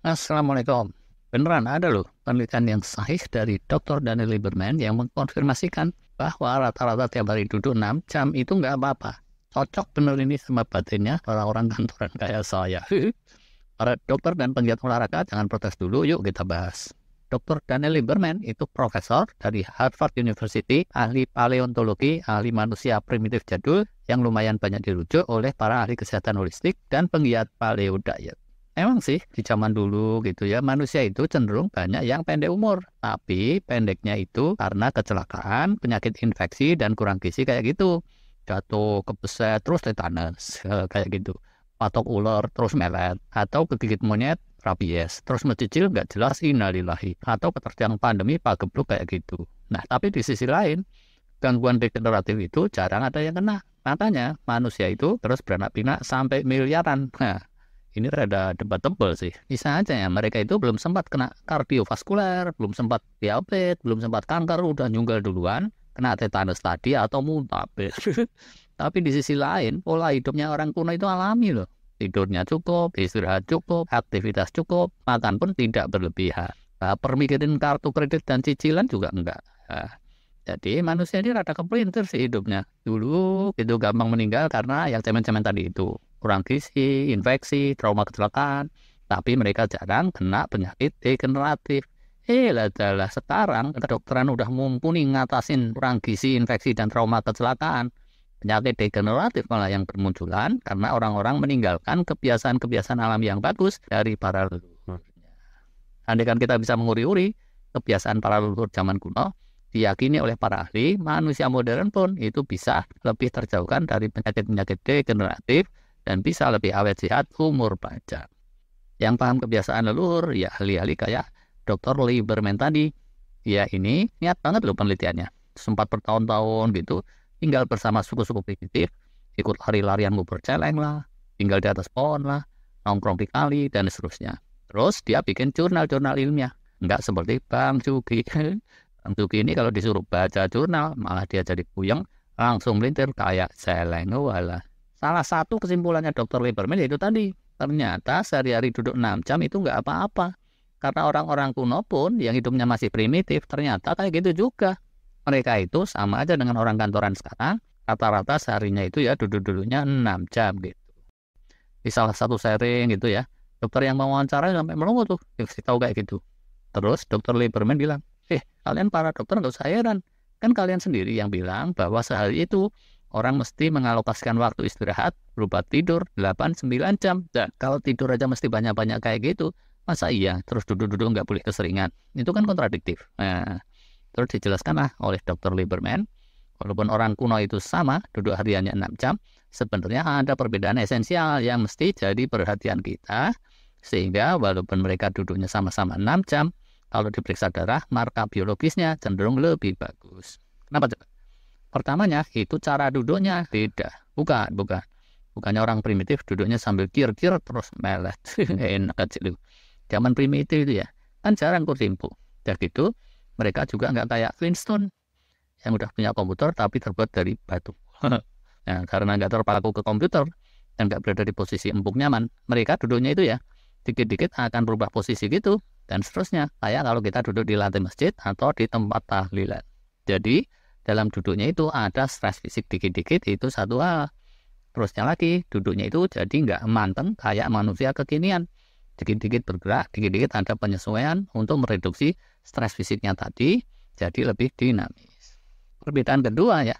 Assalamualaikum. Beneran ada loh penelitian yang sahih dari Dr. Daniel Lieberman yang mengkonfirmasikan bahwa rata-rata tiap hari duduk 6 jam itu nggak apa-apa. Cocok bener ini sama batinnya orang-orang kantoran kayak saya. Para dokter dan penggiat olahraga jangan protes dulu, yuk kita bahas. Dr. Daniel Lieberman itu profesor dari Harvard University, ahli paleontologi, ahli manusia primitif jadul yang lumayan banyak dirujuk oleh para ahli kesehatan holistik dan penggiat paleo diet. Emang sih di zaman dulu gitu ya, manusia itu cenderung banyak yang pendek umur. Tapi pendeknya itu karena kecelakaan, penyakit infeksi, dan kurang gizi kayak gitu. Jatuh, kebeset, terus tetanus, kayak gitu. Patok ular, terus melet. Atau kegigit monyet, rabies. Terus mencicil nggak jelas, innalillahi. Atau keterjang pandemi, pagebluk kayak gitu. Nah, tapi di sisi lain, gangguan degeneratif itu jarang ada yang kena. Makanya manusia itu terus beranak pinak sampai miliaran. Nah, ini rada debatable sih. Bisa aja ya, mereka itu belum sempat kena kardiovaskuler, belum sempat diabetes, belum sempat kanker, udah nyunggal duluan, kena tetanus tadi atau muntaber. Tapi di sisi lain, pola hidupnya orang kuno itu alami loh. Tidurnya cukup, istirahat cukup, aktivitas cukup, makan pun tidak berlebihan. Nah, permikirin kartu kredit dan cicilan juga enggak. Nah, jadi manusia ini rada kepelintir sih hidupnya. Dulu itu gampang meninggal karena yang cemen-cemen tadi itu. Kurang gizi, infeksi, trauma kecelakaan. Tapi mereka jarang kena penyakit degeneratif. Lah sekarang kedokteran udah mumpuni ngatasin kurang gizi, infeksi, dan trauma kecelakaan. Penyakit degeneratif malah yang bermunculan karena orang-orang meninggalkan kebiasaan-kebiasaan alami yang bagus dari para leluhurnya. Andai kan kita bisa menguri-uri kebiasaan para leluhur zaman kuno, diyakini oleh para ahli, manusia modern pun itu bisa lebih terjauhkan dari penyakit-penyakit degeneratif dan bisa lebih awet sehat umur panjang. Yang paham kebiasaan leluhur, ya ahli-ahli kayak Dr. Lieberman tadi. Ya ini niat banget loh penelitiannya. Sempat bertahun-tahun gitu, tinggal bersama suku-suku primitif, ikut lari-larian ngubur celeng lah, tinggal di atas pohon lah, nongkrong di kali, dan seterusnya. Terus dia bikin jurnal-jurnal ilmiah. Nggak seperti Bang Juki. Bang Juki ini kalau disuruh baca jurnal, malah dia jadi puyeng, langsung melintir kayak celeng. Walah. Salah satu kesimpulannya Dr. Lieberman yaitu tadi, ternyata sehari-hari duduk 6 jam itu nggak apa-apa. Karena orang-orang kuno pun yang hidupnya masih primitif, ternyata kayak gitu juga. Mereka itu sama aja dengan orang kantoran sekarang, rata-rata seharinya itu ya duduk-duduknya 6 jam gitu. Di salah satu sharing gitu ya, dokter yang mau wawancara sampai melongo tuh, dikasih tahu kayak gitu. Terus Dr. Lieberman bilang, kalian para dokter nggak usah heran. Kan kalian sendiri yang bilang bahwa sehari itu orang mesti mengalokasikan waktu istirahat berupa tidur 8-9 jam. Nah, kalau tidur aja mesti banyak-banyak kayak gitu, masa iya terus duduk-duduk nggak boleh keseringan? Itu kan kontradiktif. Nah, terus dijelaskanlah oleh Dr. Lieberman, walaupun orang kuno itu sama, duduk hariannya 6 jam, sebenarnya ada perbedaan esensial yang mesti jadi perhatian kita, sehingga walaupun mereka duduknya sama-sama 6 jam, kalau diperiksa darah, marker biologisnya cenderung lebih bagus. Kenapa coba? Pertamanya, itu cara duduknya beda. Bukannya orang primitif duduknya sambil kir-kir terus melet. Enak aja lu. Zaman primitif itu ya, kan jarang kursi empuk. Dan gitu, mereka juga nggak kayak Flintstone yang udah punya komputer tapi terbuat dari batu. Nah, karena nggak terpaku ke komputer dan nggak berada di posisi empuk nyaman, mereka duduknya itu ya, dikit-dikit akan berubah posisi gitu. Dan seterusnya, kayak kalau kita duduk di lantai masjid atau di tempat tahlilan. Jadi, dalam duduknya itu ada stres fisik dikit-dikit, itu satu hal. Terusnya lagi, duduknya itu jadi nggak manteng kayak manusia kekinian. Dikit-dikit bergerak, dikit-dikit ada penyesuaian untuk mereduksi stres fisiknya tadi, jadi lebih dinamis. Perbedaan kedua ya,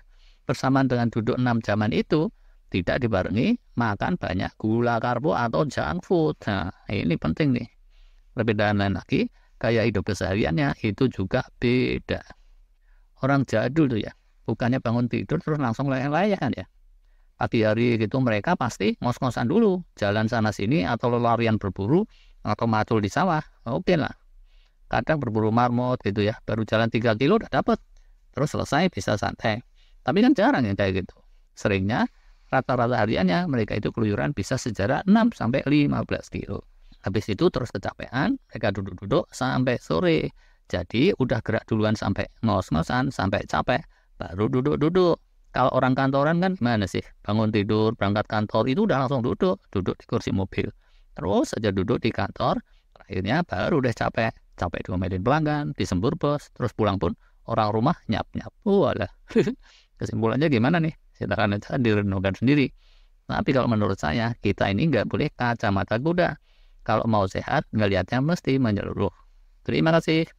bersamaan dengan duduk 6 jaman itu, tidak dibarengi makan banyak gula karbo atau junk food. Nah, ini penting nih. Perbedaan lain lagi, gaya hidup kesehariannya itu juga beda. Orang jadul tuh ya, bukannya bangun tidur terus langsung layang-layang ya. Pagi hari gitu mereka pasti ngos-ngosan dulu, jalan sana sini atau larian berburu atau macul di sawah. Oke lah. Kadang berburu marmot gitu ya, baru jalan 3 kilo udah dapet. Terus selesai bisa santai. Tapi kan jarang yang kayak gitu. Seringnya rata-rata hariannya mereka itu keluyuran bisa sejarak 6-15 kilo. Habis itu terus kecapean, mereka duduk-duduk sampai sore. Jadi udah gerak duluan sampai ngos-ngosan, sampai capek, baru duduk-duduk. Kalau orang kantoran kan gimana sih? Bangun tidur, berangkat kantor itu udah langsung duduk di kursi mobil. Terus aja duduk di kantor, Akhirnya baru deh capek diomelin pelanggan, disembur bos, terus pulang pun orang rumah nyap-nyap. Walah. Kesimpulannya gimana nih? Silakan aja direnungkan sendiri. Tapi kalau menurut saya, kita ini nggak boleh kacamata kuda. Kalau mau sehat, ngelihatnya mesti menyeluruh. Terima kasih.